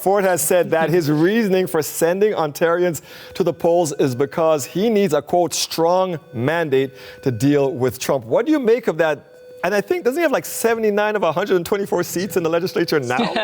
Ford has said that his reasoning for sending Ontarians to the polls is because he needs a, quote, strong mandate to deal with Trump. What do you make of that? And I think, doesn't he have like 79 of 124 seats in the legislature now?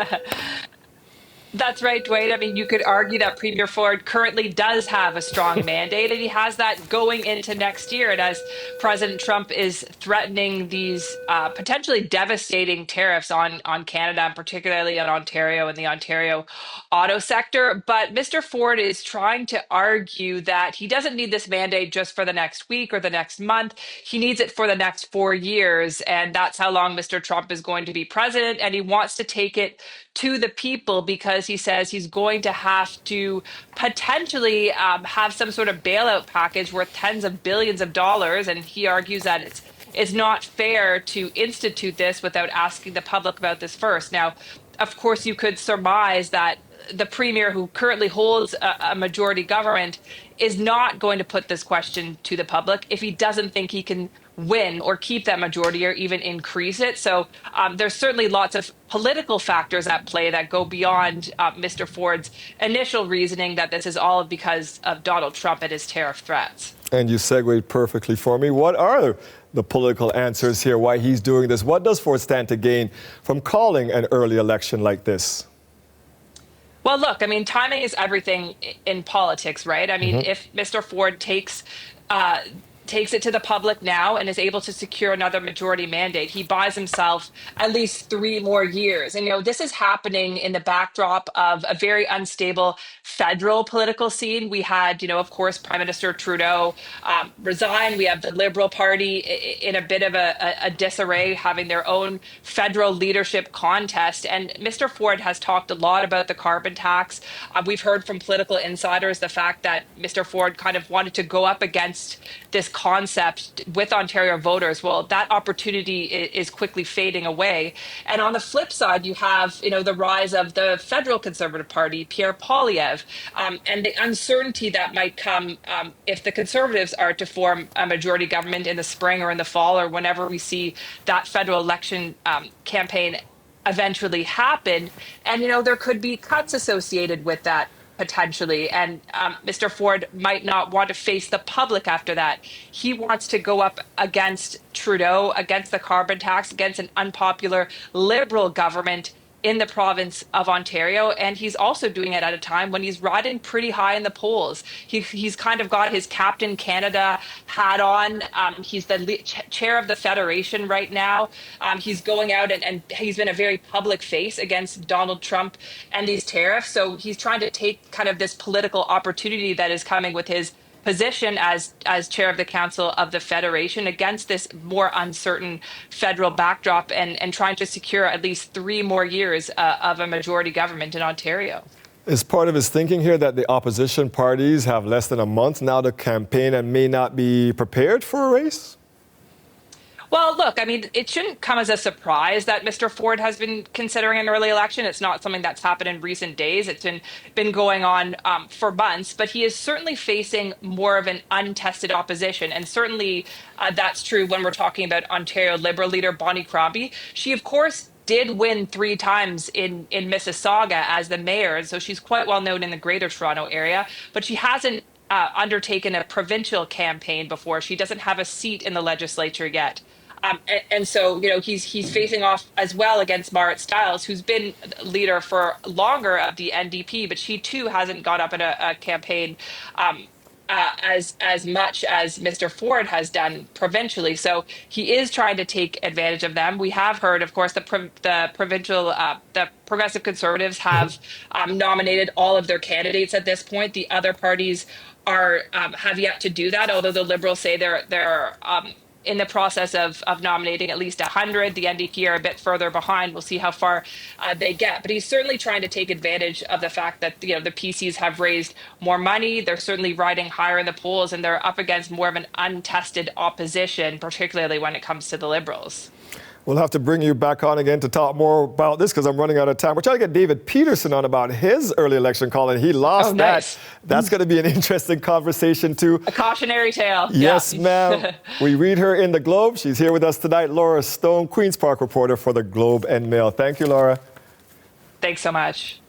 That's right, Dwayne. I mean, you could argue that Premier Ford currently does have a strong mandate, and he has that going into next year. And as President Trump is threatening these potentially devastating tariffs on Canada, and particularly on Ontario and the Ontario auto sector. But Mr. Ford is trying to argue that he doesn't need this mandate just for the next week or the next month. He needs it for the next 4 years. And that's how long Mr. Trump is going to be president. And he wants to take it to the people because he says he's going to have to potentially have some sort of bailout package worth tens of billions of dollars. And he argues that it's not fair to institute this without asking the public about this first. Now, of course, you could surmise that the premier who currently holds a majority government is not going to put this question to the public if he doesn't think he can win or keep that majority or even increase it. So there's certainly lots of political factors at play that go beyond Mr. Ford's initial reasoning that this is all because of Donald Trump and his tariff threats. And you segued perfectly for me. What are the political answers here, why he's doing this? What does Ford stand to gain from calling an early election like this? Well, look, I mean, timing is everything in politics, right? I mean, if Mr. Ford takes it to the public now and is able to secure another majority mandate, he buys himself at least 3 more years. And, this is happening in the backdrop of a very unstable federal political scene. We had, of course, Prime Minister Trudeau resign. We have the Liberal Party in a bit of a disarray, having their own federal leadership contest. And Mr. Ford has talked a lot about the carbon tax. We've heard from political insiders the fact that Mr. Ford kind of wanted to go up against this concept with Ontario voters. Well, that opportunity is quickly fading away. And on the flip side, you have, the rise of the federal Conservative Party, Pierre Poilievre, and the uncertainty that might come if the Conservatives are to form a majority government in the spring or in the fall or whenever we see that federal election campaign eventually happen. And, there could be cuts associated with that potentially. And Mr. Ford might not want to face the public after that. He wants to go up against Trudeau, against the carbon tax, against an unpopular Liberal government in the province of Ontario. And he's also doing it at a time when he's riding pretty high in the polls. He's kind of got his Captain Canada hat on. He's the chair of the Federation right now. He's going out and he's been a very public face against Donald Trump and these tariffs. So he's trying to take kind of this political opportunity that is coming with his position as chair of the Council of the Federation against this more uncertain federal backdrop and trying to secure at least 3 more years of a majority government in Ontario. Is part of his thinking here that the opposition parties have less than a month now to campaign and may not be prepared for a race? Well, look, I mean, it shouldn't come as a surprise that Mr. Ford has been considering an early election. It's not something that's happened in recent days. It's been going on for months, but he is certainly facing more of an untested opposition. And certainly that's true when we're talking about Ontario Liberal leader Bonnie Crombie. She, of course, did win 3 times in Mississauga as the mayor. And so she's quite well known in the Greater Toronto area, but she hasn't undertaken a provincial campaign before. She doesn't have a seat in the legislature yet. And so, he's facing off as well against Marit Stiles, who's been leader for longer of the NDP, but she too hasn't gone up in a campaign as much as Mr. Ford has done provincially. So he is trying to take advantage of them. We have heard, of course, the Progressive Conservatives have nominated all of their candidates at this point. The other parties have yet to do that, although the Liberals say they're in the process of nominating at least 100. The NDP are a bit further behind. We'll see how far they get. But he's certainly trying to take advantage of the fact that the PCs have raised more money. They're certainly riding higher in the polls, and they're up against more of an untested opposition, particularly when it comes to the Liberals. We'll have to bring you back on again to talk more about this because I'm running out of time. We're trying to get David Peterson on about his early election call, and he lost that. That's going to be an interesting conversation, too. A cautionary tale. Yes, ma'am. We read her in the Globe. She's here with us tonight. Laura Stone, Queen's Park reporter for the Globe and Mail. Thank you, Laura. Thanks so much.